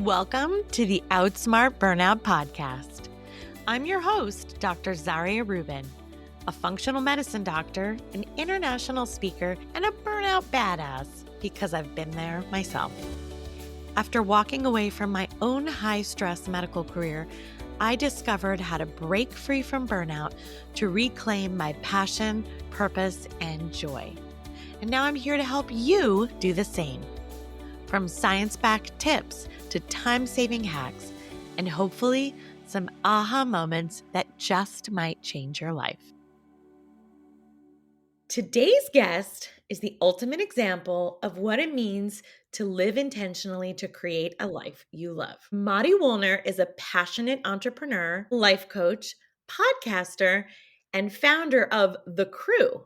Welcome to the Outsmart Burnout podcast. I'm your host, Dr. Zarya Rubin, a functional medicine doctor, an international speaker, and a burnout badass because I've been there myself. After walking away from my own high-stress medical career, I discovered how to break free from burnout to reclaim my passion, purpose, and joy. And now I'm here to help you do the same. From science-backed tips to time-saving hacks, and hopefully some aha moments that just might change your life. Today's guest is the ultimate example of what it means to live intentionally to create a life you love. Wuellner is a passionate entrepreneur, life coach, podcaster, and founder of The Crew,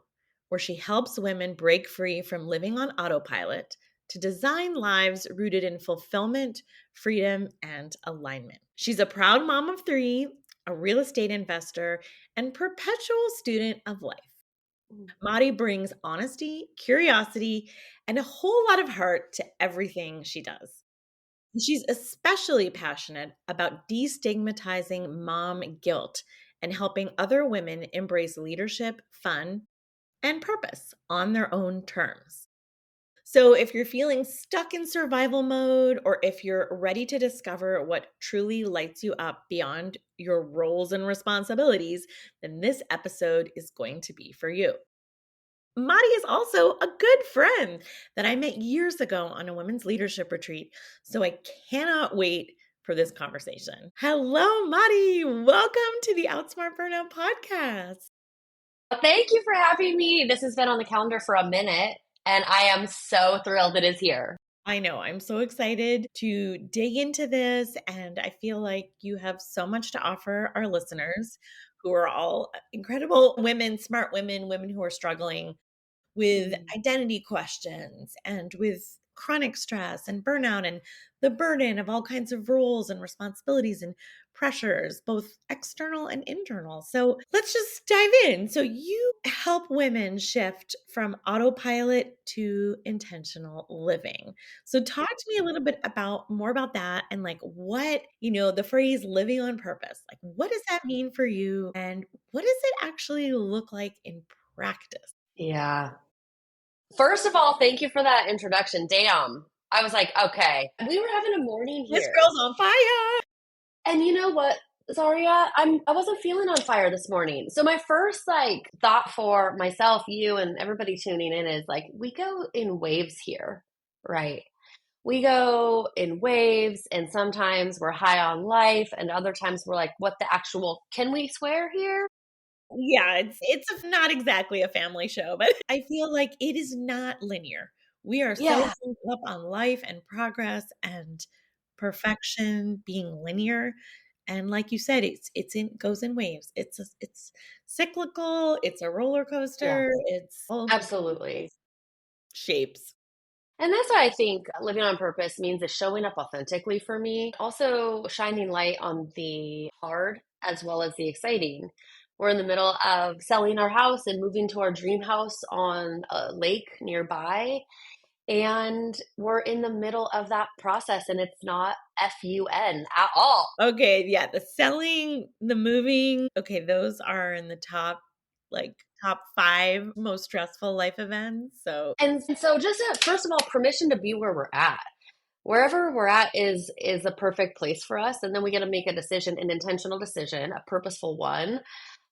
where she helps women break free from living on autopilot to design lives rooted in fulfillment, freedom, and alignment. She's a proud mom of 3, a real estate investor, and perpetual student of life. Madi brings honesty, curiosity, and a whole lot of heart to everything she does. She's especially passionate about destigmatizing mom guilt and helping other women embrace leadership, fun, and purpose on their own terms. So if you're feeling stuck in survival mode, or if you're ready to discover what truly lights you up beyond your roles and responsibilities, then this episode is going to be for you. Madi is also a good friend that I met years ago on a women's leadership retreat, so I cannot wait for this conversation. Hello, Madi. Welcome to the Outsmart Burnout podcast. Thank you for having me. This has been on the calendar for a minute, and I am so thrilled it is here. I know. I'm so excited to dig into this, and I feel like you have so much to offer our listeners who are all incredible women, smart women, women who are struggling with identity questions and with chronic stress and burnout and the burden of all kinds of roles and responsibilities and pressures, both external and internal. So let's just dive in. So you help women shift from autopilot to intentional living. So talk to me a little bit more about that and like what, the phrase living on purpose, like what does that mean for you and what does it actually look like in practice? Yeah. First of all, thank you for that introduction. Damn. I was like, okay. We were having a morning here. This girl's on fire. And you know what, Zarya? I wasn't feeling on fire this morning. So my first thought for myself, you, and everybody tuning in is like, we go in waves here, right? We go in waves, and sometimes we're high on life, and other times we're like, what the actual, can we swear here? Yeah, it's not exactly a family show, but I feel like it is not linear. We are so hung up on life and progress and perfection being linear. And like you said, goes in waves. It's cyclical. It's a roller coaster. It's all Absolutely. shapes. And that's why I think living on purpose means is showing up authentically for me. Also shining light on the hard as well as the exciting. We're in the middle of selling our house and moving to our dream house on a lake nearby. And we're in the middle of that process, and it's not fun at all. Okay, yeah, the selling, the moving, okay, those are in the top 5 most stressful life events. So just first of all, permission to be where we're at. Wherever we're at is a perfect place for us, and then we get to make a decision, an intentional decision, a purposeful one,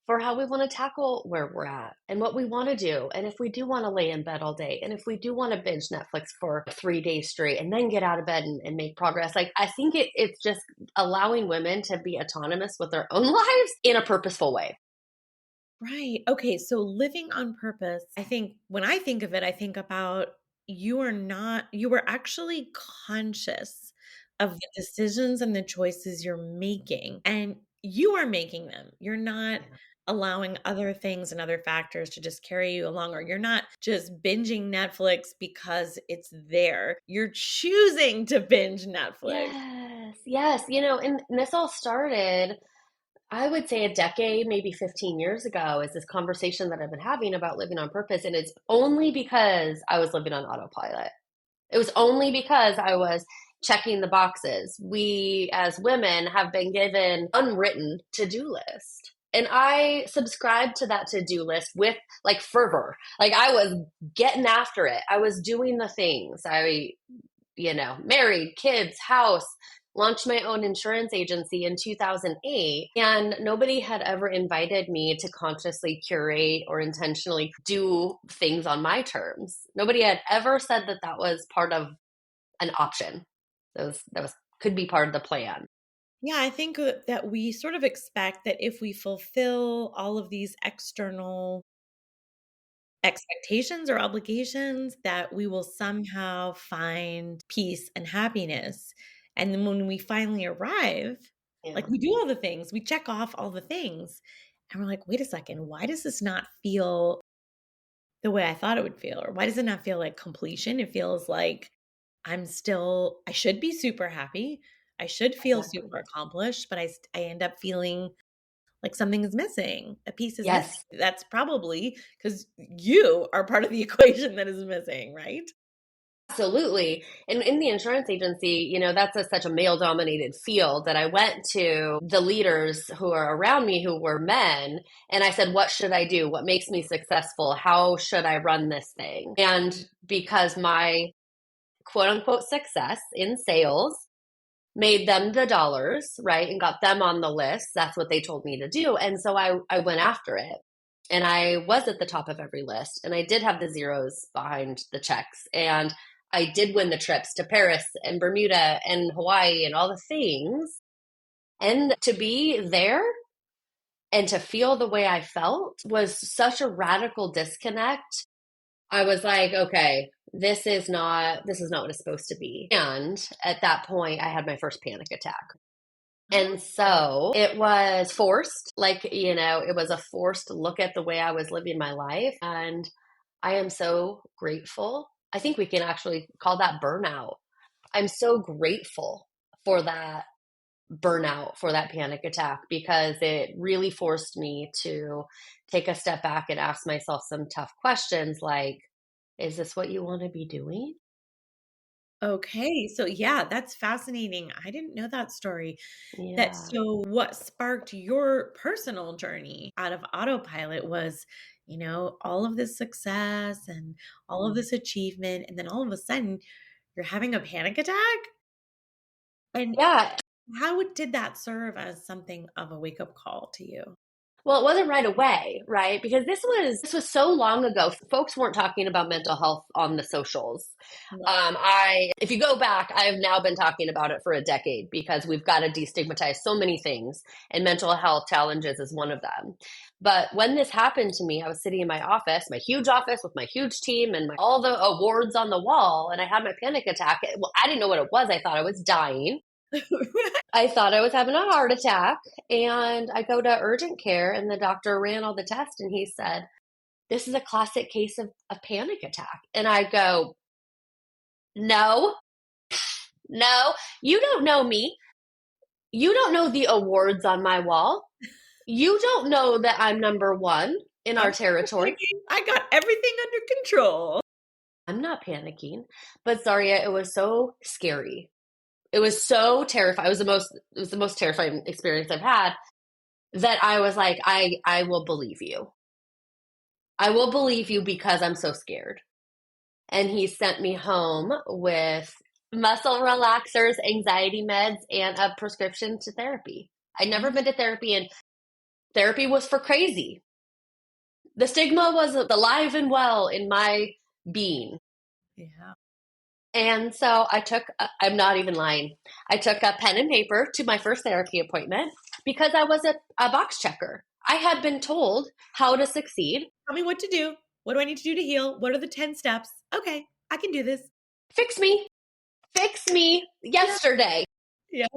for how we want to tackle where we're at and what we want to do. And if we do want to lay in bed all day, and if we do want to binge Netflix for 3 days straight and then get out of bed and make progress, I think it's just allowing women to be autonomous with their own lives in a purposeful way. Right. Okay. So living on purpose, I think when I think of it, I think about you were actually conscious of the decisions and the choices you're making, and you are making them. You're not allowing other things and other factors to just carry you along, or you're not just binging Netflix because it's there. You're choosing to binge Netflix. Yes. And this all started, I would say a decade, maybe 15 years ago, is this conversation that I've been having about living on purpose. And it's only because I was living on autopilot. It was only because I was checking the boxes. We as women have been given unwritten to-do list. And I subscribed to that to-do list with like fervor. Like I was getting after it. I was doing the things. Married, kids, house, launched my own insurance agency in 2008. And nobody had ever invited me to consciously curate or intentionally do things on my terms. Nobody had ever said that that was part of an option. That was could be part of the plan. Yeah, I think that we sort of expect that if we fulfill all of these external expectations or obligations, that we will somehow find peace and happiness. And then when we finally arrive, like Yeah. we do all the things, we check off all the things, and we're like, wait a second, why does this not feel the way I thought it would feel? Or why does it not feel like completion? It feels like I should be super happy. I should feel Exactly. super accomplished, but I end up feeling like something is missing. A piece is missing. Yes. That's probably because you are part of the equation that is missing, right? Absolutely. And in the insurance agency, that's such a male dominated field that I went to the leaders who are around me who were men. And I said, what should I do? What makes me successful? How should I run this thing? And because my quote unquote success in sales made them the dollars, right? And got them on the list. That's what they told me to do. And so I went after it. And I was at the top of every list. And I did have the zeros behind the checks. And I did win the trips to Paris and Bermuda and Hawaii and all the things. And to be there and to feel the way I felt was such a radical disconnect. I was like, okay, this is not what it's supposed to be. And at that point, I had my first panic attack. And Oh, so it was forced, like, it was a forced look at the way I was living my life. And I am so grateful. I think we can actually call that burnout. I'm so grateful for that burnout, for that panic attack, because it really forced me to take a step back and ask myself some tough questions like, is this what you want to be doing? okay. So yeah, that's fascinating. I didn't know that story. Yeah. So what sparked your personal journey out of autopilot was, all of this success and all of this achievement. And then all of a sudden you're having a panic attack. And Yeah. how did that serve as something of a wake up call to you? Well, it wasn't right away, right? Because this was so long ago. Folks weren't talking about mental health on the socials. No. If you go back, I've now been talking about it for a decade because we've got to destigmatize so many things, and mental health challenges is one of them. But when this happened to me, I was sitting in my office, my huge office with my huge team and all the awards on the wall, and I had my panic attack. Well, I didn't know what it was. I thought I was dying. I thought I was having a heart attack, and I go to urgent care, and the doctor ran all the tests, and he said, "This is a classic case of a panic attack." And I go, "No, no, you don't know me. You don't know the awards on my wall. You don't know that I'm number one in I'm our not territory." panicking. I got everything under control. I'm not panicking. But Zarya, it was so scary. It was so terrifying. It was the most terrifying experience I've had, that I was like, I will believe you. I will believe you because I'm so scared. And he sent me home with muscle relaxers, anxiety meds, and a prescription to therapy. I'd never been to therapy, and therapy was for crazy. The stigma was alive and well in my being. Yeah. And so I'm not even lying, I took a pen and paper to my first therapy appointment because I was a box checker. I had been told how to succeed. Tell me what to do. What do I need to do to heal? What are the 10 steps? Okay, I can do this. Fix me, fix me Yeah. yesterday. Yeah.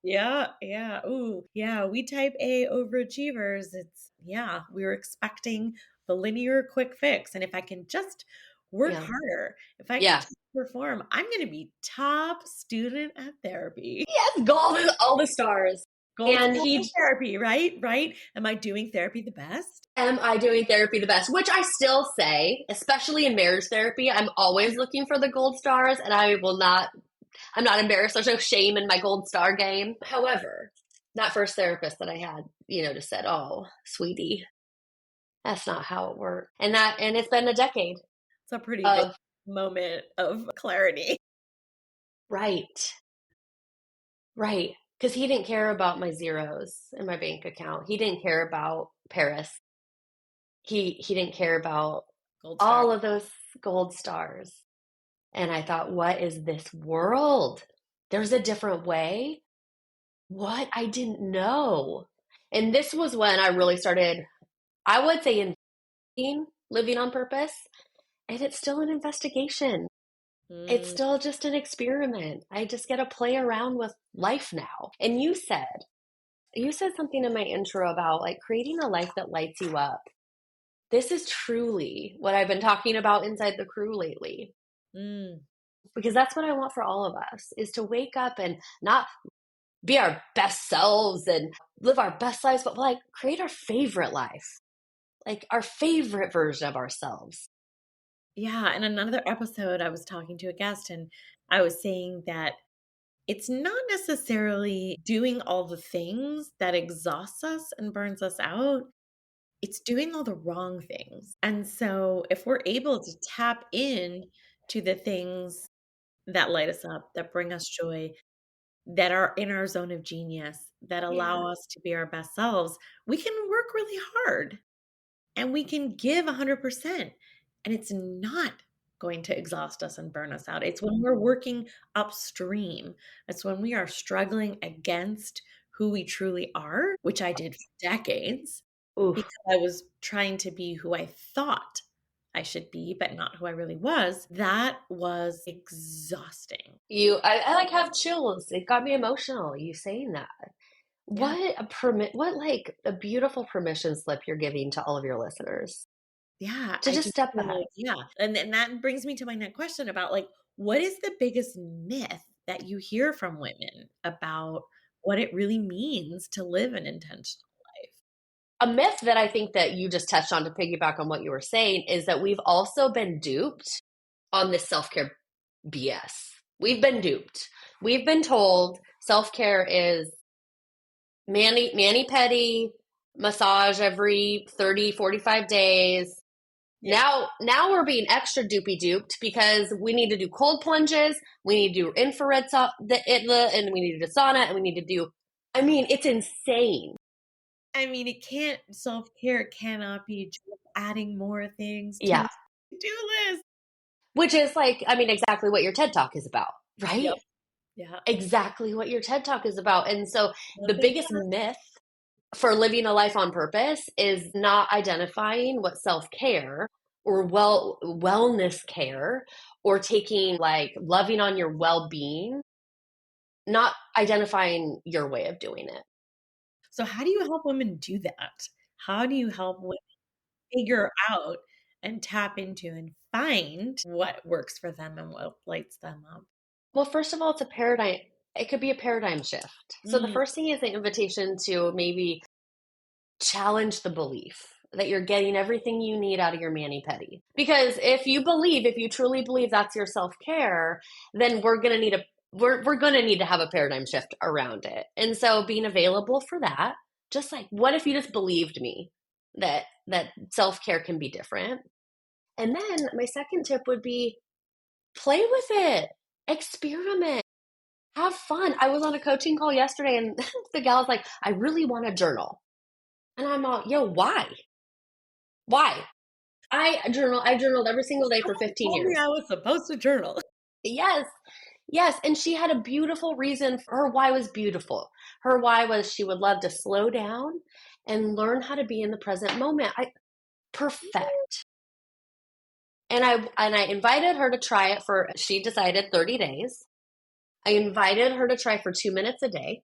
Yeah. Yeah. Ooh. Yeah. We type A overachievers. We were expecting the linear quick fix. And if I can just work Yeah. harder, if I can Yeah. just perform, I'm going to be top student at therapy. Yes, gold, all the stars. Gold And standard therapy, right? Right. Am I doing therapy the best? am I doing therapy the best? Which I still say, especially in marriage therapy, I'm always looking for the gold stars, and I will not I'm not embarrassed. There's no shame in my gold star game. However, that first therapist that I had, just said, "Oh, sweetie, that's not how it works." And it's been a decade It's a pretty big of moment of clarity. right, right. Because he didn't care about my zeros in my bank account. He didn't care about Paris. He didn't care about Gold star. all of those gold stars. And I thought, what is this world? There's a different way. What? I didn't know. And this was when I really started, I would say, investing, living on purpose. And it's still an investigation. It's Mm, still just an experiment. I just get to play around with life now. And you said something in my intro about like creating a life that lights you up. This is truly what I've been talking about inside the crew lately. mm. Because that's what I want for all of us is to wake up and not be our best selves and live our best lives, but like create our favorite life, like our favorite version of ourselves. Yeah, in another episode, I was talking to a guest and I was saying that it's not necessarily doing all the things that exhausts us and burns us out. It's doing all the wrong things. And so if we're able to tap in to the things that light us up, that bring us joy, that are in our zone of genius, that Yeah. allow us to be our best selves, we can work really hard and we can give 100%. And it's not going to exhaust us and burn us out. It's when we're working upstream. It's when we are struggling against who we truly are, which I did for decades Oof. because I was trying to be who I thought I should be, but not who I really was. That was exhausting. I like have chills. It got me emotional. You saying that. Yeah. What like a beautiful permission slip you're giving to all of your listeners Yeah, to I just just step feel back. like yeah, and that brings me to my next question about, like, what is the biggest myth that you hear from women about what it really means to live an intentional life? A myth that I think that you just touched on to piggyback on what you were saying is that we've also been duped on this self-care BS. We've been duped. We've been told self-care is mani pedi, massage every 30, 45 days. Yep. Now we're being extra dupey duped because we need to do cold plunges, we need to do infrared the ITLA, and we need to do sauna, and we need to do. I mean, it's insane. I mean, it can't self-care cannot be just adding more things to Yeah, the to-do list. which is like, I mean, exactly what your TED Talk is about, right? Yep. Yeah. Exactly what your TED Talk is about. And so the Nothing biggest more. myth for living a life on purpose is not identifying what self-care or wellness care or taking like loving on your well-being, not identifying your way of doing it. So how do you help women do that? How do you help women figure out and tap into and find what works for them and what lights them up? Well, first of all, it could be a paradigm shift. So the Mm, first thing is the invitation to maybe challenge the belief that you're getting everything you need out of your mani pedi. Because if you truly believe that's your self care, then we're going to need to have a paradigm shift around it. And so being available for that, just like what if you just believed me that self care can be different? And then my second tip would be play with it, experiment, have fun. I was on a coaching call yesterday, and the gal's like, "I really want to journal." And I'm all, yo, why? Why? I journaled every single day for someone 15 told me years. I was supposed to journal. Yes. Yes. And she had a beautiful reason. Her why was beautiful. Her why was she would love to slow down and learn how to be in the present moment. Perfect. And I invited her to try it for, she decided 30 days. I invited her to try for 2 minutes a day.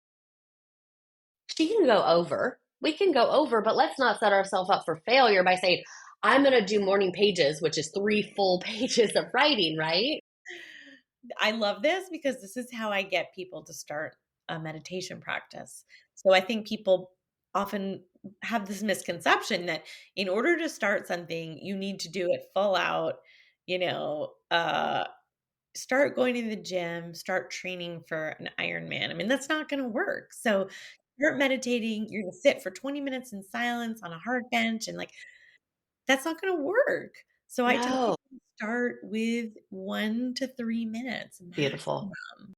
She can go over. We can go over, but let's not set ourselves up for failure by saying, I'm going to do morning pages, which is 3 full pages of writing, right? I love this because this is how I get people to start a meditation practice. So I think people often have this misconception that in order to start something, you need to do it full out, you know, start going to the gym, start training for an Ironman. I mean, that's not gonna work. So start meditating. You're gonna sit for 20 minutes in silence on a hard bench and like that's not gonna work. So I tell No. people start with 1 to 3 minutes Beautiful. maximum.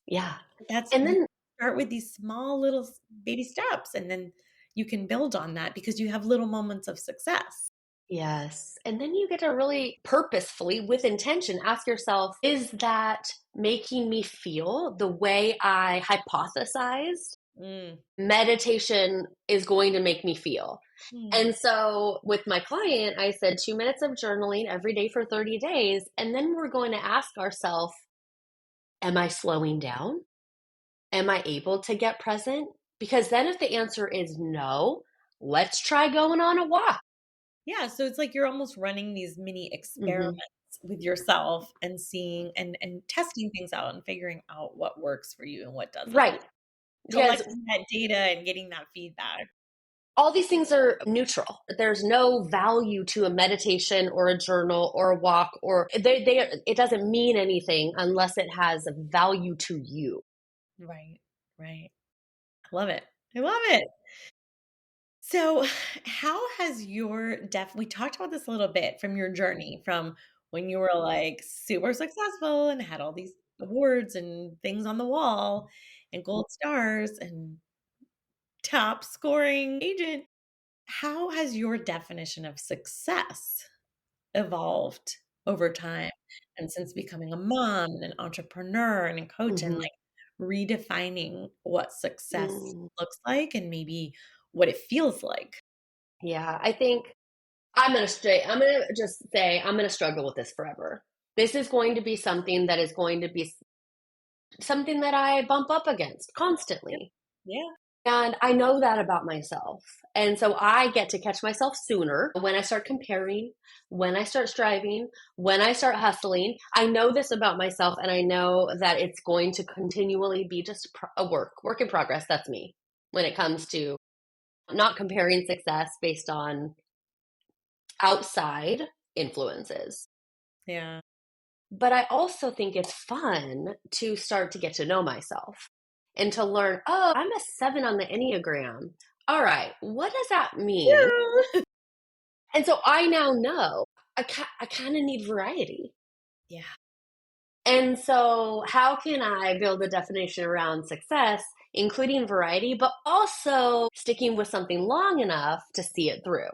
Yeah. That's And you then, start with these small little baby steps, and then you can build on that because you have little moments of success. yes. And then you get to really purposefully, with intention, ask yourself, is that making me feel the way I hypothesized Mm, meditation is going to make me feel? mm. And so with my client, I said 2 minutes of journaling every day for 30 days. And then we're going to ask ourselves, am I slowing down? Am I able to get present? Because then if the answer is no, let's try going on a walk. Yeah, so it's like you're almost running these mini Hmm. experiments with yourself and seeing and testing things out and figuring out what works for you and what doesn't. Right. Because Collecting that data and getting that feedback. all these things are neutral. There's no value to a meditation or a journal or a walk, or it doesn't mean anything unless it has value to you. Right, right. I love it. I love it. So, how has your we talked about this a little bit from your journey from when you were like super successful and had all these awards and things on the wall and gold stars and top scoring agent. How has your definition of success evolved over time and since becoming a mom and an entrepreneur and a coach and Hmm. like redefining what success Mm, looks like and maybe what it feels like? yeah, I think I'm gonna just say I'm gonna struggle with this forever. This is going to be something that is going to be something that I bump up against Yep. constantly. Yeah. And I know that about myself. And so I get to catch myself sooner when I start comparing, when I start striving, when I start hustling. I know this about myself, and I know that it's going to continually be just a work in progress. That's me when it comes to not comparing success based on outside influences. Yeah. But I also think it's fun to start to get to know myself and to learn, oh, I'm a 7 on the Enneagram. All right, what does that mean? Yeah. And so I now know I kind of need variety. Yeah. And so, how can I build a definition around success, including variety, but also sticking with something long enough to see it through?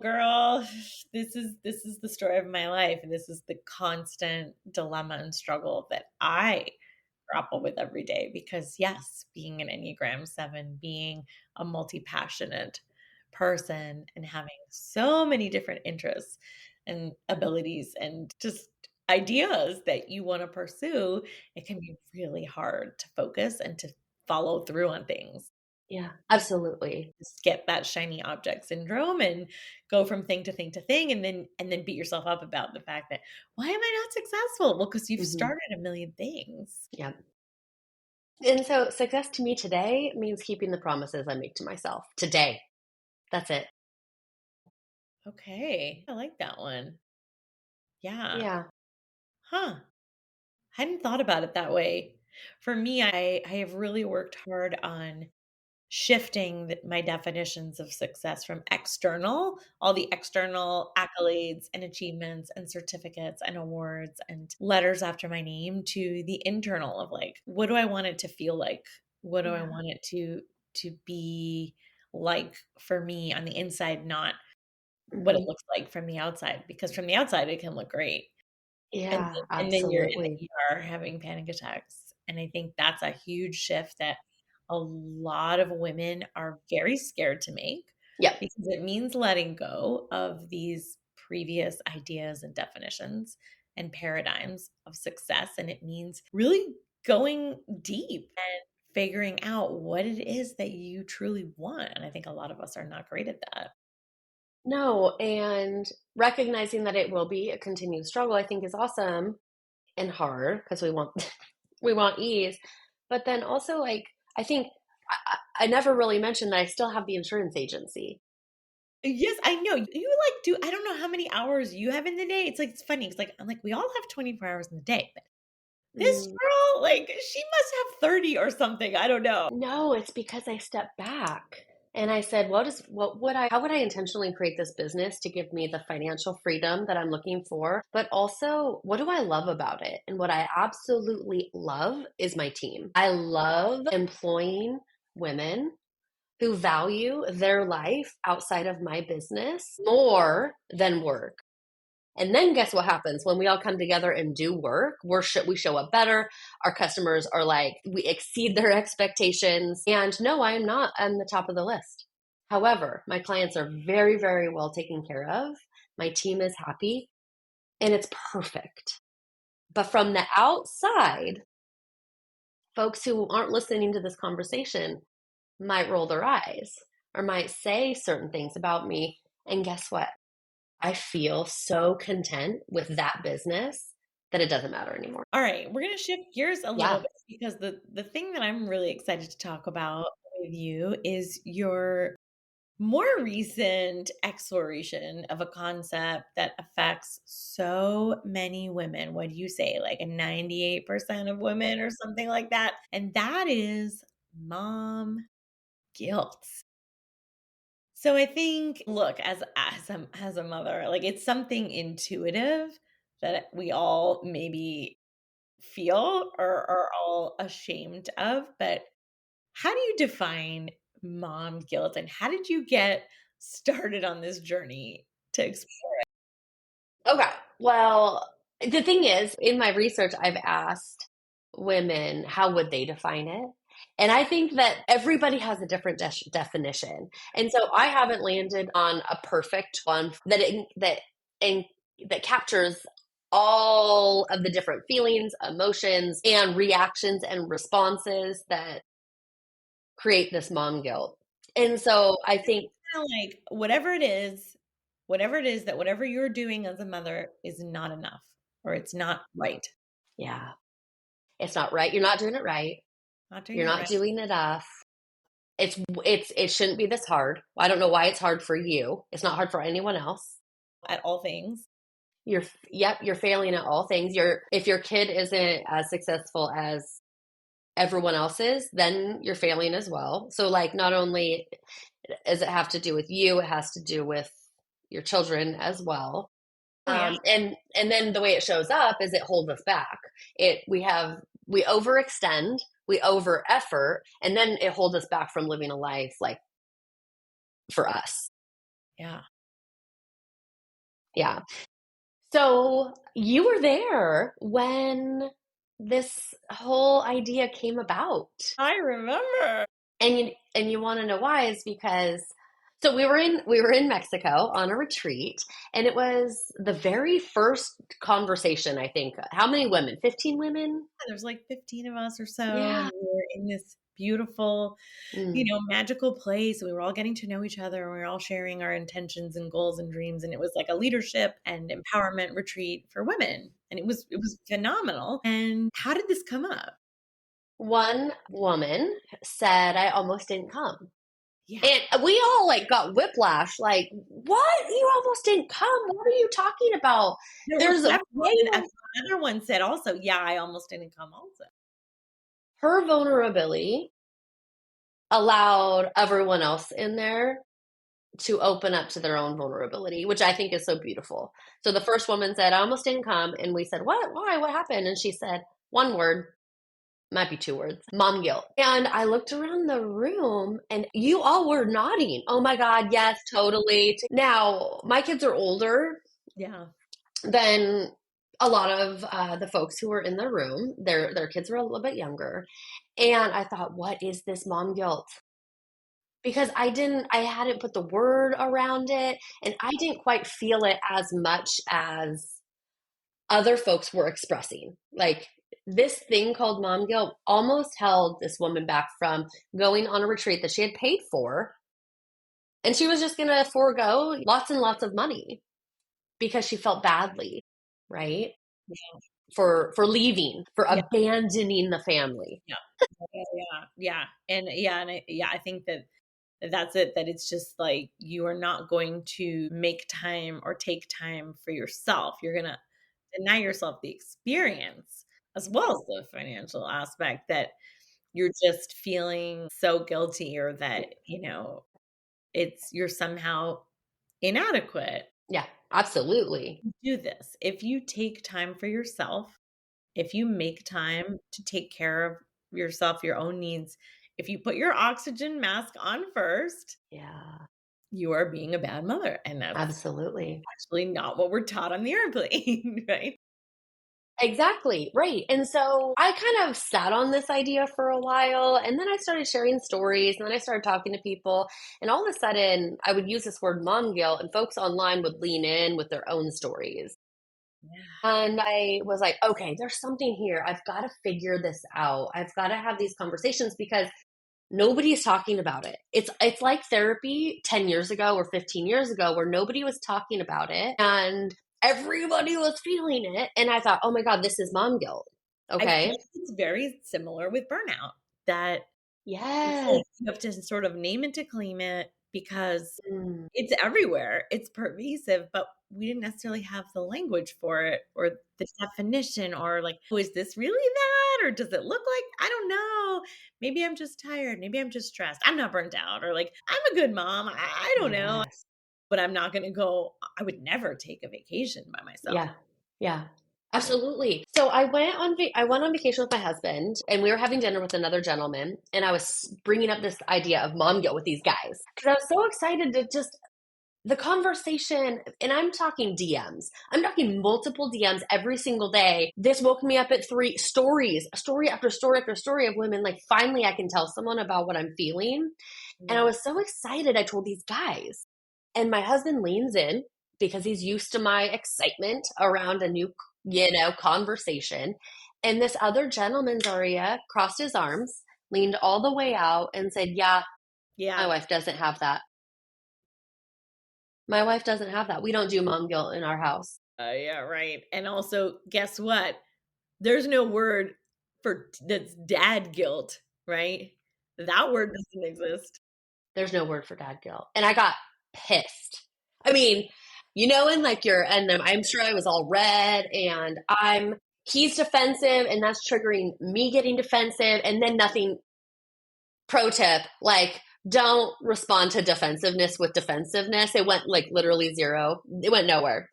Girl, this is the story of my life, and this is the constant dilemma and struggle that I grapple with every day because yes, being an Enneagram 7, being a multi-passionate person and having so many different interests and abilities and just ideas that you want to pursue, it can be really hard to focus and to follow through on things. Yeah, absolutely. Just get that shiny object syndrome and go from thing to thing to thing and then beat yourself up about the fact that why am I not successful? Well, because you've Hmm. started a million things. Yeah. And so, success to me today means keeping the promises I make to myself today. That's it. Okay. I like that one. Yeah. Yeah. Huh. Hadn't thought about it that way. For me, I have really worked hard on shifting my definitions of success from external, all the external accolades and achievements and certificates and awards and letters after my name to the internal of like, what do I want it to feel like? What do I Yeah. want it to be like for me on the inside, not what it Hmm. looks like from the outside? Because from the outside, it can look great. Yeah, And then you're in absolutely. the ER having panic attacks, and I think that's a huge shift that a lot of women are very scared to make Yep. because it means letting go of these previous ideas and definitions and paradigms of success, and it means really going deep and figuring out what it is that you truly want, and I think a lot of us are not great at that. No, and recognizing that it will be a continued struggle, I think is awesome and hard because we want we want ease. But then also, like, I think I never really mentioned that I still have the insurance agency. Yes, I know. You like do I don't know how many hours you have in the day. It's like it's funny. It's like I'm like we all have 24 hours in the day, but this Mm. girl like she must have 30 or something. I don't know. No, it's because I stepped back and I said, how would I intentionally create this business to give me the financial freedom that I'm looking for? But also, what do I love about it? And what I absolutely love is my team. I love employing women who value their life outside of my business more than work. And then guess what happens when we all come together and do work? We show up better. Our customers are like, we exceed their expectations. And no, I am not on the top of the list. However, my clients are very, very well taken care of. My team is happy and it's perfect. But from the outside, folks who aren't listening to this conversation might roll their eyes or might say certain things about me. And guess what? I feel so content with that business that it doesn't matter anymore. All right, we're going to shift gears a little Yeah. bit because the thing that I'm really excited to talk about with you is your more recent exploration of a concept that affects so many women. What do you say? Like a 98% of women or something like that. And that is mom guilt. So I think, look, as a mother, like it's something intuitive that we all maybe feel or are all ashamed of. But how do you define mom guilt, and how did you get started on this journey to explore? Okay. Well, the thing is, in my research, I've asked women how would they define it. And I think that everybody has a different definition. And so I haven't landed on a perfect one in, that captures all of the different feelings, emotions, and reactions and responses that create this mom guilt. And so I think, Kinda like whatever it is that whatever you're doing as a mother is not enough or it's not right. yeah, it's not right. You're not doing it right. Not doing You're it not right doing enough. It shouldn't be this hard. I don't know why it's hard for you. It's not hard for anyone else. at all things. You're failing at all things. If your kid isn't as successful as everyone else is, then you're failing as well. So like not only does it have to do with you, it has to do with your children as well. Oh, yeah. And then the way it shows up is it holds us back. We overextend, we over effort, and then it holds us back from living a life like for us. Yeah. Yeah. So you were there when this whole idea came about. I remember. And you want to know why is because so we were in Mexico on a retreat, and it was the very first conversation, I think. How many women? 15 women? There's like 15 of us or so, and Yeah. we were in this beautiful, Mm. magical place. We were all getting to know each other, and we were all sharing our intentions and goals and dreams. And it was like a leadership and empowerment retreat for women. And it was phenomenal. And how did this come up? One woman said, I almost didn't come. Yeah. And we all like got whiplash, like, what? You almost didn't come. What are you talking about? There were There's a several, way and another one said also, "Yeah, I almost didn't come also." her vulnerability allowed everyone else in there to open up to their own vulnerability, which I think is so beautiful. So the first woman said, I almost didn't come. And we said, what? Why? What happened? And she said, one word, might be two words, mom guilt. And I looked around the room and you all were nodding. Oh my God, yes, totally. Now, my kids are older Yeah. than a lot of the folks who were in the room. Their kids were a little bit younger. And I thought, what is this mom guilt? Because I hadn't put the word around it, and I didn't quite feel it as much as other folks were expressing. Like this thing called mom guilt almost held this woman back from going on a retreat that she had paid for, and she was just going to forego lots and lots of money because she felt badly, right? For leaving, for Yeah. abandoning the family. Yeah. Yeah. Yeah. And I think that That's it, that it's just like you are not going to make time or take time for yourself. You're gonna deny yourself the experience as well as the financial aspect, that you're just feeling so guilty, or that, you're somehow inadequate. Yeah, absolutely. Do this. If you take time for yourself, if you make time to take care of yourself, your own needs, if you put your oxygen mask on first, Yeah, you are being a bad mother, and that's absolutely. actually not what we're taught on the airplane, right? Exactly, right, and so I kind of sat on this idea for a while, and then I started sharing stories, and then I started talking to people, and all of a sudden, I would use this word mom guilt, and folks online would lean in with their own stories. Yeah. And I was like, okay, there's something here. I've got to figure this out. I've got to have these conversations because nobody's talking about it. It's like therapy 10 years ago or 15 years ago where nobody was talking about it and everybody was feeling it. And I thought, oh my God, this is mom guilt. I feel Okay. like it's very similar with burnout, that it's Yes. like you have to sort of name it to claim it, because Mm, it's everywhere, it's pervasive, but we didn't necessarily have the language for it, or the definition, or like, "Oh, is this really that? Or does it look like, I don't know. Maybe I'm just tired. Maybe I'm just stressed. I'm not burnt out." Or like, "I'm a good mom. I don't know." yes. But I'm not gonna go I would never take a vacation by myself. Yeah. Yeah. Absolutely. So I went on vacation with my husband and we were having dinner with another gentleman and I was bringing up this idea of mom guilt with these guys because I was so excited to just the conversation, and I'm talking DMs. I'm talking multiple DMs every single day. This woke me up at three stories, story after story after story of women. Like, finally, I can tell someone about what I'm feeling. And I Yeah. was so excited. I told these guys. And my husband leans in because he's used to my excitement around a new, conversation. And this other gentleman, Zarya, crossed his arms, leaned all the way out, and said, yeah, my Yeah. wife doesn't have that. My wife doesn't have that. We don't do mom guilt in our house. Yeah, right, and also, guess what? There's no word for that's dad guilt, right? That word doesn't exist. There's no word for dad guilt. And I got pissed. I mean, and like and then I'm sure I was all red and he's defensive and that's triggering me getting defensive and then nothing. Pro tip, like, don't respond to defensiveness with defensiveness. It went like literally zero. It went nowhere.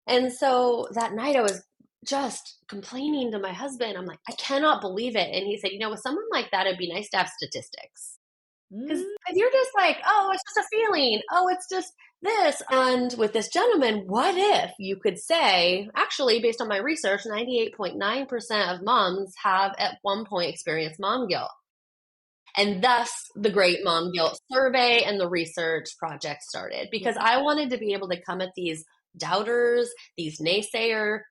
And so that night I was just complaining to my husband. I'm like, I cannot believe it. And he said, with someone like that, it'd be nice to have statistics. Because Mm, you're just like, oh, it's just a feeling. Oh, it's just this. And with this gentleman, what if you could say, actually, based on my research, 98.9% of moms have at one point experienced mom guilt. And thus the Great Mom Guilt Survey and the research project started yeah. because I wanted to be able to come at these doubters, these naysayers,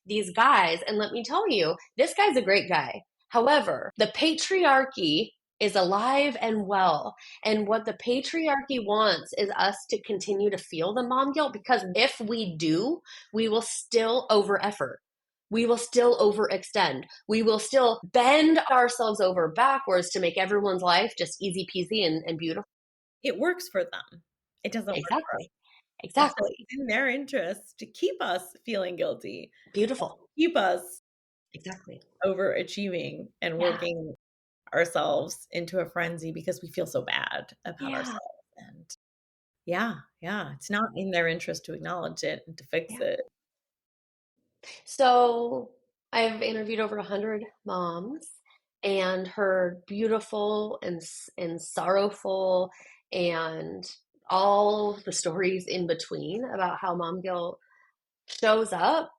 these guys. And let me tell you, this guy's a great guy. However, the patriarchy is alive and well. And what the patriarchy wants is us to continue to feel the mom guilt because if we do, we will still over effort. We will still overextend. We will still bend ourselves over backwards to make everyone's life just easy peasy and beautiful. It works for them. It doesn't work for us. Exactly. And so Exactly. it's in their interest to keep us feeling guilty, Beautiful. keep us Exactly. overachieving and Yeah. working ourselves into a frenzy because we feel so bad about Yeah. ourselves, and yeah, yeah, it's not in their interest to acknowledge it and to fix Yeah. it. So I've interviewed over 100 moms and heard beautiful and sorrowful and all the stories in between about how mom guilt shows up.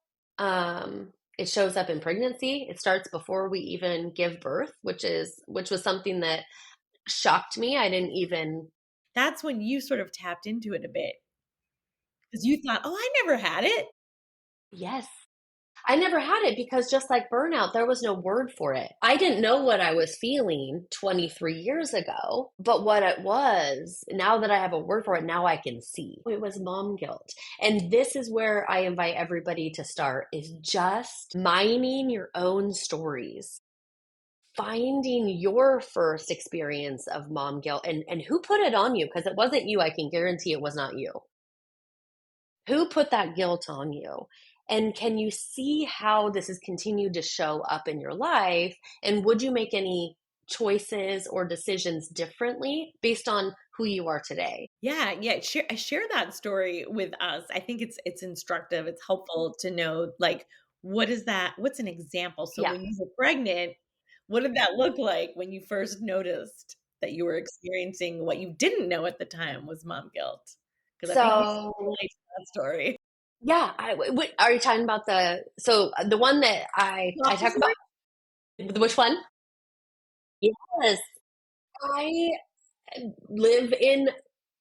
It shows up in pregnancy. It starts before we even give birth, which was something that shocked me. I didn't even. That's when you sort of tapped into it a bit, because you thought, "Oh, I never had it." Yes. I never had it because just like burnout, there was no word for it. I didn't know what I was feeling 23 years ago, but what it was, now that I have a word for it, now I can see. It was mom guilt. And this is where I invite everybody to start is just mining your own stories. finding your first experience of mom guilt and who put it on you, because it wasn't you. I can guarantee it was not you. Who put that guilt on you? And can you see how this has continued to show up in your life? And would you make any choices or decisions differently based on who you are today? Yeah, yeah, share that story with us. I think it's instructive, it's helpful to know, like, what's an example? So Yeah. when you were pregnant, what did that look like when you first noticed that you were experiencing what you didn't know at the time was mom guilt? Because I think we So, can relate to that story. yeah, are you talking about the one that I Coffee talk about? story? Which one? Yes, I live in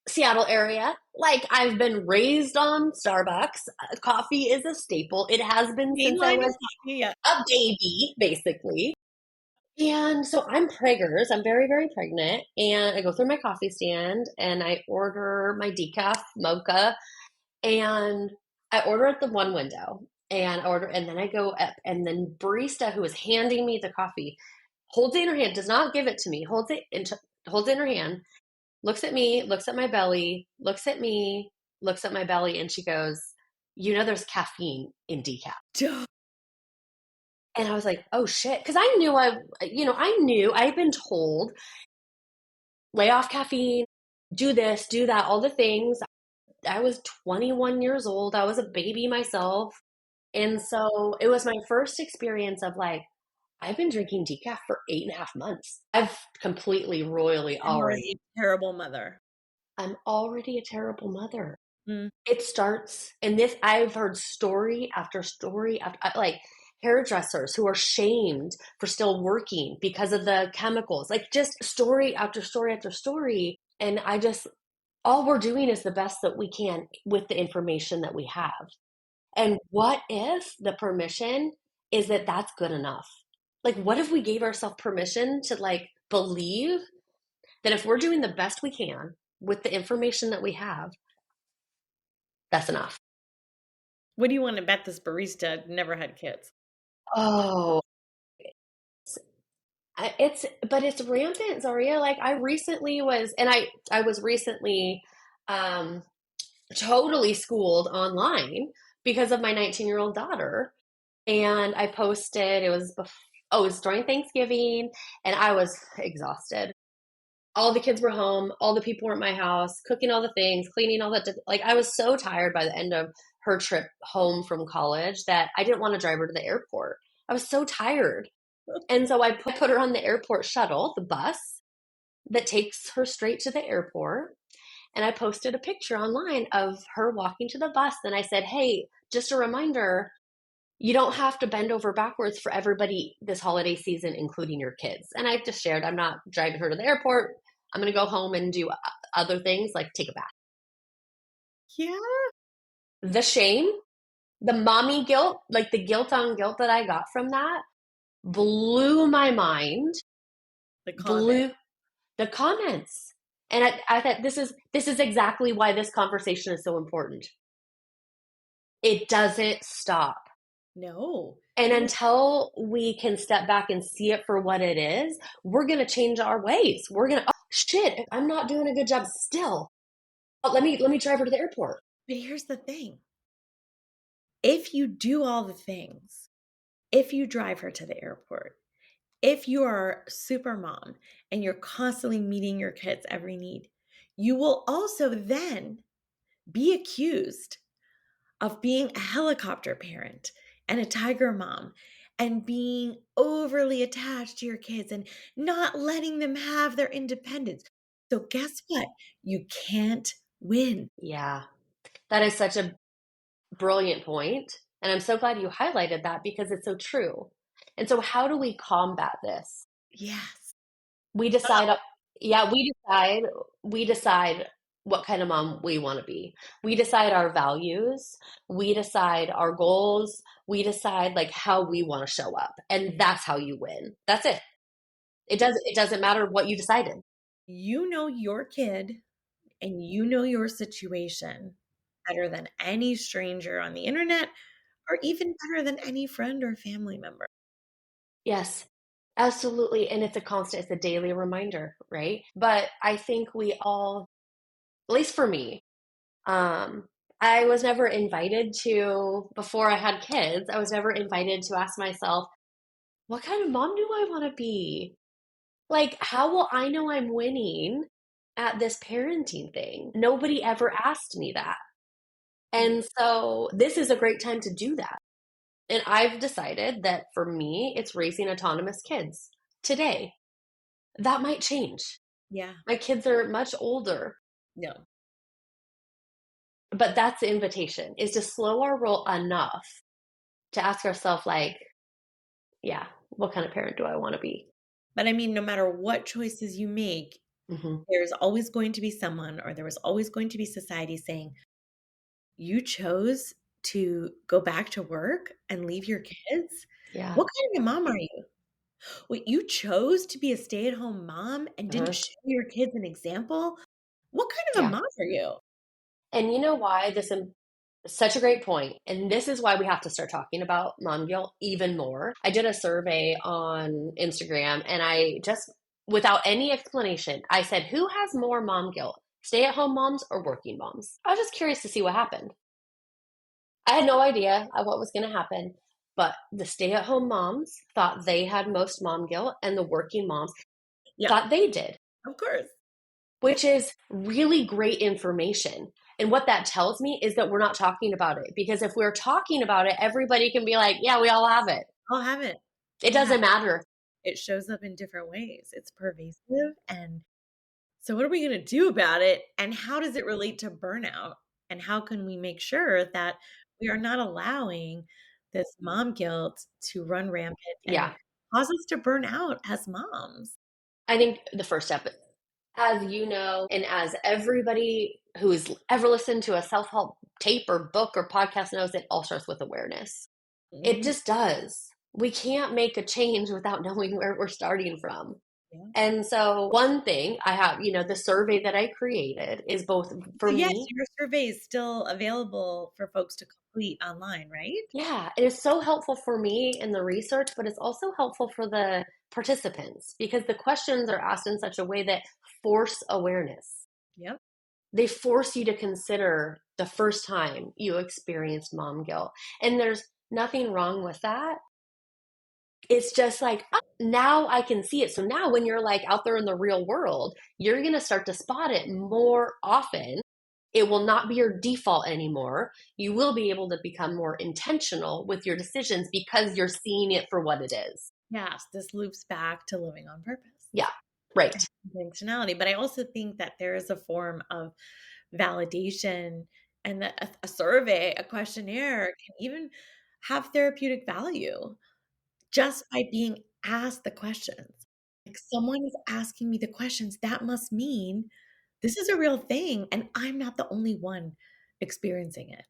Seattle area. Like, I've been raised on Starbucks. Coffee is a staple. It has been Main since I line of was coffee, yeah. a baby, basically. And so I'm preggers. I'm very, very pregnant. And I go through my coffee stand and I order my decaf mocha. And I order at the one window. And then I go up, and then barista who is handing me the coffee holds it in her hand, does not give it to me, holds it in her hand, looks at me, looks at my belly, looks at me, looks at my belly, and she goes, "You know, there's caffeine in decaf." Duh. And I was like, "Oh shit," because I knew I'd been told lay off caffeine, do this, do that, all the things. I was 21 years old. I was a baby myself. And so it was my first experience of like, I've been drinking decaf for 8.5 months. I've completely royally I'm already, already a terrible mother. I'm already a terrible mother. Mm. It starts, and this, I've heard story after story after, like hairdressers who are shamed for still working because of the chemicals, like just story after story after story. And all we're doing is the best that we can with the information that we have. And what if the permission is that that's good enough? Like, what if we gave ourselves permission to like believe that if we're doing the best we can with the information that we have, that's enough? What do you wanna bet this barista never had kids? Oh, but it's rampant, Zaria. Like, I recently was, and I was recently um, totally schooled online because of my 19-year-old daughter. And I posted, it was during Thanksgiving, and I was exhausted. All the kids were home, all the people were at my house, cooking all the things, cleaning all that. Like, I was so tired by the end of her trip home from college that I didn't want to drive her to the airport. I was so tired. And so I put her on the airport shuttle, the bus that takes her straight to the airport. And I posted a picture online of her walking to the bus. And I said, "Hey, just a reminder, you don't have to bend over backwards for everybody this holiday season, including your kids." And I just shared, I'm not driving her to the airport. I'm going to go home and do other things like take a bath. Yeah, The shame, the mommy guilt, like the guilt on guilt that I got from that blew my mind, the comment. blew the comments. And I thought this is exactly why this conversation is so important. It doesn't stop. No. And No. until we can step back and see it for what it is, we're going to change our ways. We're going to, oh shit, I'm not doing a good job still. Oh, let me drive her to the airport. But here's the thing. If you do all the things, if you drive her to the airport, if you are super mom and you're constantly meeting your kids' every need, you will also then be accused of being a helicopter parent and a tiger mom and being overly attached to your kids and not letting them have their independence. So, guess what? You can't win. Yeah, that is such a brilliant point. And I'm so glad you highlighted that because it's so true. And so, how do we combat this? Yes. We decide, yeah, we decide what kind of mom we want to be. We decide our values, we decide our goals, we decide like how we want to show up. And that's how you win. That's it. It doesn't matter what you decided. You know your kid and you know your situation better than any stranger on the internet or even better than any friend or family member. Yes. Absolutely. And it's a constant, it's a daily reminder, right? But I think we all, at least for me, um, I was never invited to, before I had kids, I was never invited to ask myself, what kind of mom do I want to be? Like, how will I know I'm winning at this parenting thing? Nobody ever asked me that. Mm. And so this is a great time to do that. And I've decided that for me, it's raising autonomous kids today. That might change. Yeah. My kids are much older, No. but that's the invitation, is to slow our roll enough to ask ourselves, like, yeah, what kind of parent do I want to be? But I mean, no matter what choices you make, Hmm. there's always going to be someone or there was always going to be society saying, "You chose to go back to work and leave your kids? Yeah. What kind of mom are you? Wait, you chose to be a stay-at-home mom and didn't Uh-huh. show your kids an example? What kind of a Yeah. mom are you?" And you know why this is such a great point, and this is why we have to start talking about mom guilt even more. I did a survey on Instagram, and I just, without any explanation, I said, who has more mom guilt, stay-at-home moms or working moms? I was just curious to see what happened. I had no idea what was going to happen, but the stay-at-home moms thought they had most mom guilt, and the working moms Yeah, thought they did, of course. which is really great information. And what that tells me is that we're not talking about it, because if we're talking about it, everybody can be like, yeah, we all have it. I'll have it. It Yeah, doesn't matter. it shows up in different ways. It's pervasive, and so what are we gonna do about it, and how does it relate to burnout? And how can we make sure that we are not allowing this mom guilt to run rampant and Yeah. cause us to burn out as moms? I think the first step, as you know, and as everybody who's ever listened to a self help tape or book or podcast knows, it all starts with awareness. It Mhm. just does. We can't make a change without knowing where we're starting from. Yeah. And so, one thing I have, the survey that I created is both So, for yes, me. your survey is still available for folks to complete online, right? Yeah, it is so helpful for me in the research, but it's also helpful for the participants because the questions are asked in such a way that force awareness. Yep. They force you to consider the first time you experienced mom guilt. And there's nothing wrong with that. It's just like, oh, now I can see it. So now when you're like out there in the real world, you're going to start to spot it more often. It will not be your default anymore. You will be able to become more intentional with your decisions because you're seeing it for what it is. Yes, this loops back to living on purpose Yeah, right. and intentionality. But I also think that there is a form of validation and that a survey, a questionnaire can even have therapeutic value just by being asked the questions. Like someone is asking me the questions, that must mean this is a real thing and I'm not the only one experiencing it.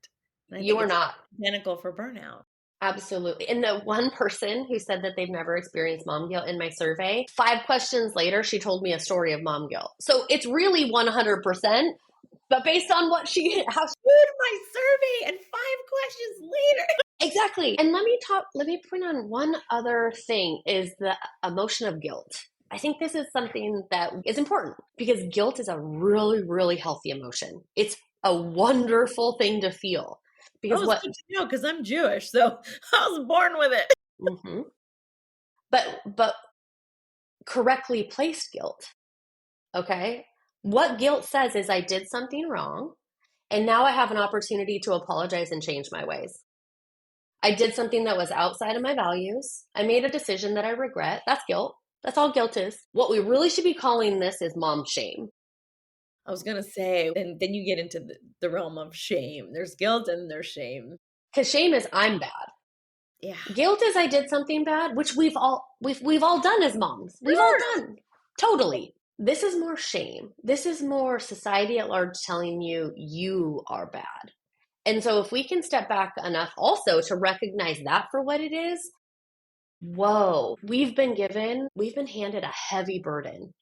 And I You think are it's not. identical for burnout. Absolutely. And the one person who said that they've never experienced mom guilt in my survey, 5 questions later, she told me a story of mom guilt. So it's really 100%, but based on what she, how, Read my survey and 5 questions later. exactly. And let me point on one other thing is the emotion of guilt. I think this is something that is important because guilt is a really, really healthy emotion. It's a wonderful thing to feel Oh, because it's what, good to know because I'm Jewish, so I was born with it. mhm. But correctly placed guilt. Okay. What guilt says is I did something wrong and now I have an opportunity to apologize and change my ways. I did something that was outside of my values. I made a decision that I regret. That's guilt. That's all guilt is. What we really should be calling this is mom shame. I was gonna say, and then you get into the realm of shame. There's guilt and there's shame. Because shame is I'm bad. Yeah. Guilt is I did something bad, which we've all done as moms. We've all Sure. done. Totally. This is more shame. This is more society at large telling you you are bad. And so if we can step back enough also to recognize that for what it is, whoa, we've been handed a heavy burden.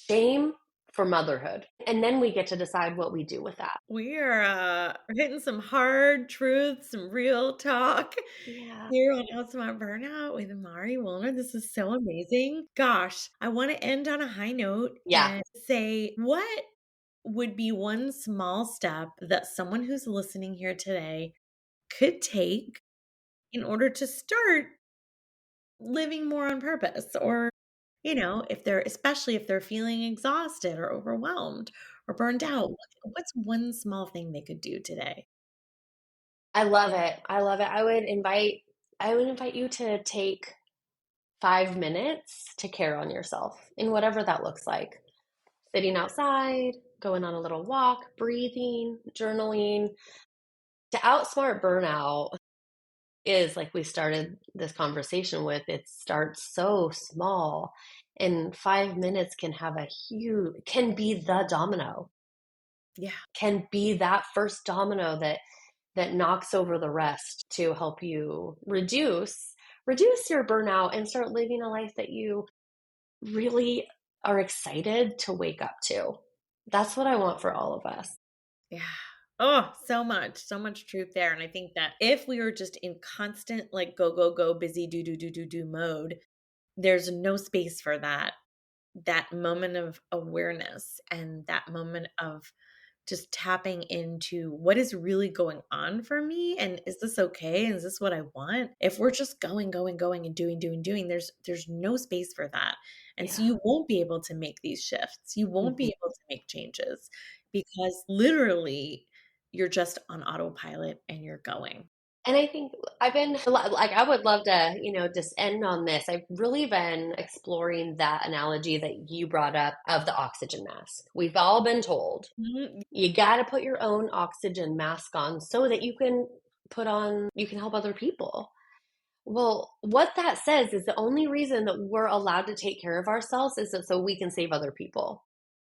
Shame for motherhood. And then we get to decide what we do with that. We are hitting some hard truths, some real talk Yeah. here on Outsmart Burnout with Mari Wuellner. This is so amazing. Gosh, I want to end on a high note Yeah. and say, what would be one small step that someone who's listening here today could take in order to start living more on purpose? Or, if they're, especially if they're feeling exhausted or overwhelmed or burned out, what's one small thing they could do today? I love it. I love it. I would invite you to take 5 minutes to care on yourself in whatever that looks like. Sitting outside, going on a little walk, breathing, journaling. To outsmart burnout is like we started this conversation with, it starts so small, and 5 minutes can be the domino, Yeah. can be that first domino that knocks over the rest to help you reduce your burnout and start living a life that you really are excited to wake up to. That's what I want for all of us. Yeah. Oh, so much truth there. And I think that if we were just in constant, like, go, go, go, busy, do, do, do, do, do mode, there's no space for that moment of awareness and that moment of just tapping into what is really going on for me, and is this okay, and is this what I want? If we're just going, going, going, and doing, doing, doing, there's no space for that. And so Yeah. you won't be able to make these shifts, you won't be Mhm. able to make changes, because literally you're just on autopilot and you're going. And I think I've been like, I would love to, just end on this. I've really been exploring that analogy that you brought up of the oxygen mask. We've all been told Mhm. you got to put your own oxygen mask on so that you can help other people. Well, what that says is the only reason that we're allowed to take care of ourselves is so we can save other people.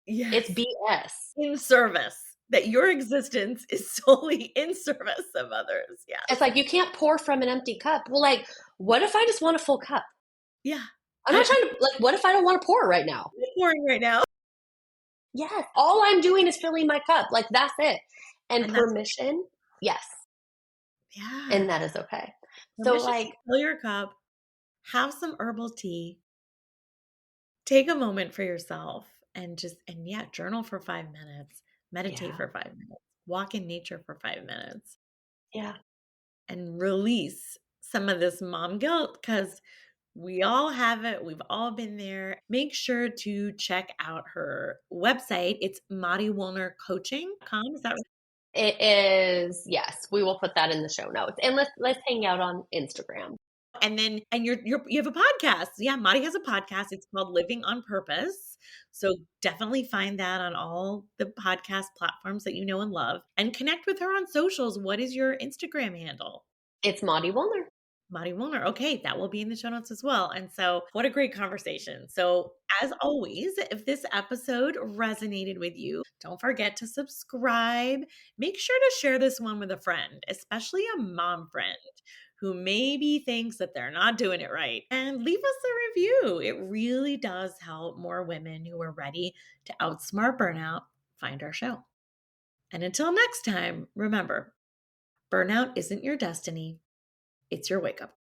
It's Yes. BS. In service, that your existence is solely in service of others. It's Yes. like you can't pour from an empty cup. Well, like, what if I just want a full cup? Yeah. I'm not trying to, like, what if I don't want to pour right now? I'm pouring right now. Yes. All I'm doing is filling my cup. Like, that's it. And And that's permission, yes. Yeah. And that is okay. So, Permission to like, fill your cup, have some herbal tea, take a moment for yourself, and yeah, journal for 5 minutes, meditate yeah, for 5 minutes, walk in nature for 5 minutes, yeah. and release some of this mom guilt, because we all have it. We've all been there. Make sure to check out her website. It's MariWollnerCoaching.com. Is that right? It is, yes. We will put that in the show notes. And let's hang out on Instagram. And then, and you have a podcast. Yeah, Mari has a podcast. It's called Living on Purpose. So definitely find that on all the podcast platforms that you know and love, and connect with her on socials. What is your Instagram handle? It's Maudie Woolner. Mari Woolner. Okay, that will be in the show notes as well. And so, what a great conversation. So, as always, if this episode resonated with you, don't forget to subscribe. Make sure to share this one with a friend, especially a mom friend who maybe thinks that they're not doing it right. And leave us a review. It really does help more women who are ready to outsmart burnout find our show. And until next time, remember, burnout isn't your destiny, it's your wake up.